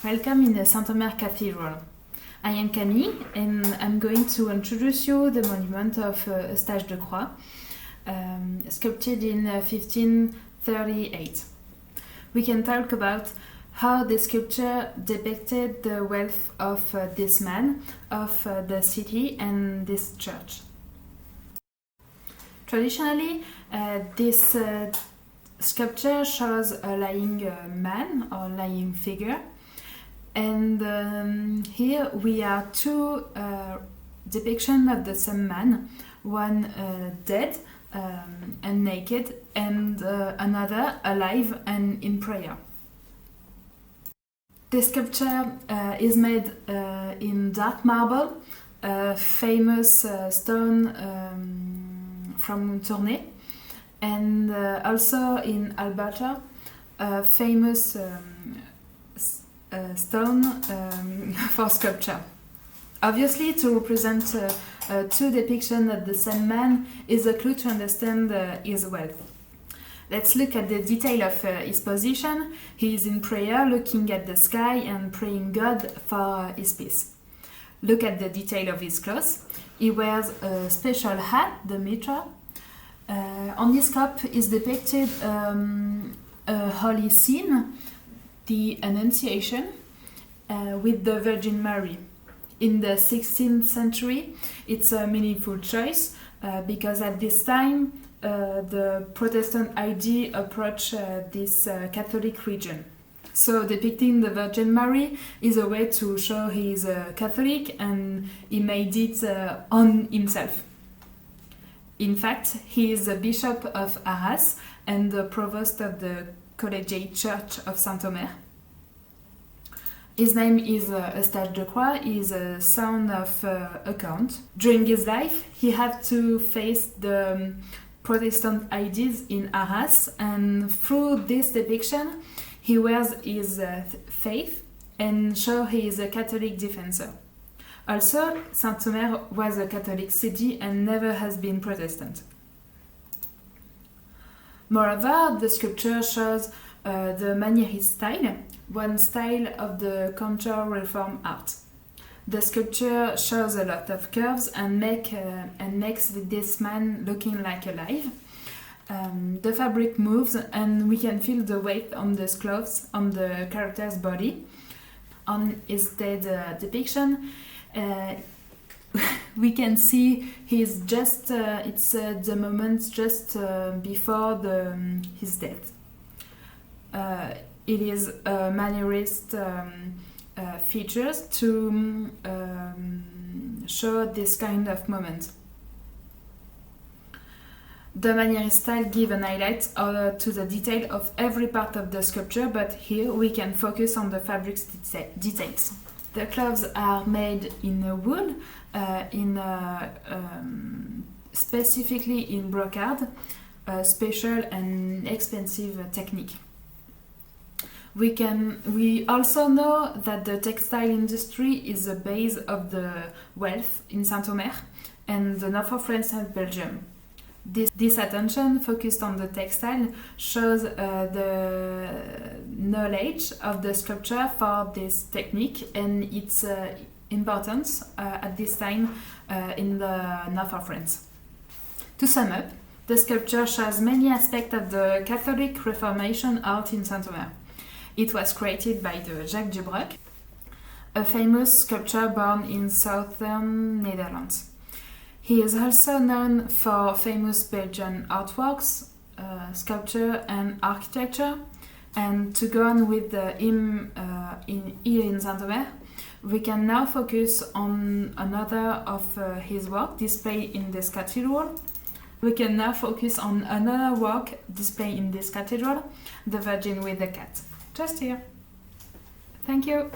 Welcome in the Saint-Omer Cathedral. I am Camille and I'm going to introduce you the monument of Eustache de Croix, sculpted in 1538. We can talk about how the sculpture depicted the wealth of this man, of the city and this church. Traditionally, this sculpture shows a lying man or lying figure. And here we have two depictions of the same man, one dead and naked, and another alive and in prayer. This sculpture is made in dark marble, a famous stone from Tournai, and also in Alberta, a famous stone for sculpture. Obviously, to represent two depictions of the same man is a clue to understand his wealth. Let's look at the detail of his position. He is in prayer, looking at the sky and praying God for his peace. Look at the detail of his clothes. He wears a special hat, the mitre. On his cup is depicted a holy scene, the Annunciation, with the Virgin Mary. In the 16th century, it's a meaningful choice because at this time the Protestant idea approached this Catholic region. So depicting the Virgin Mary is a way to show he is a Catholic and he made it on himself. In fact, he is the Bishop of Arras and the Provost of the Collegiate Church of Saint-Omer. His name is Eustache de Croix. He is a son of a count. During his life, he had to face the Protestant ideas in Arras, and through this depiction, he wears his faith and shows he is a Catholic defensor. Also, Saint-Omer was a Catholic city and never has been Protestant. Moreover, the sculpture shows the Manierist style, one style of the counter-reform art. The sculpture shows a lot of curves and makes this man looking like alive. The fabric moves and we can feel the weight on the clothes, on the character's body. On his dead depiction, we can see he's just it's the moment just before his death. It is Manierist features to show this kind of moment. The Manierist style gives an highlight to the detail of every part of the sculpture, but here we can focus on the fabric's details. The clothes are made in wool, specifically in brocade, a special and expensive technique. We also know that the textile industry is the base of the wealth in Saint-Omer and the north of France and Belgium. This attention focused on the textile shows the knowledge of the sculpture for this technique and its importance at this time in the north of France. To sum up, the sculpture shows many aspects of the Catholic Reformation art in Saint-Omer. It was created by Jacques Dubroc, a famous sculptor born in southern Netherlands. He is also known for famous Belgian artworks, sculpture and architecture. And to go on with him here in Saint-Omer, we can now focus on another of his work displayed in this cathedral. We can now focus on another work displayed in this cathedral, the Virgin with the Cat. Just here. Thank you.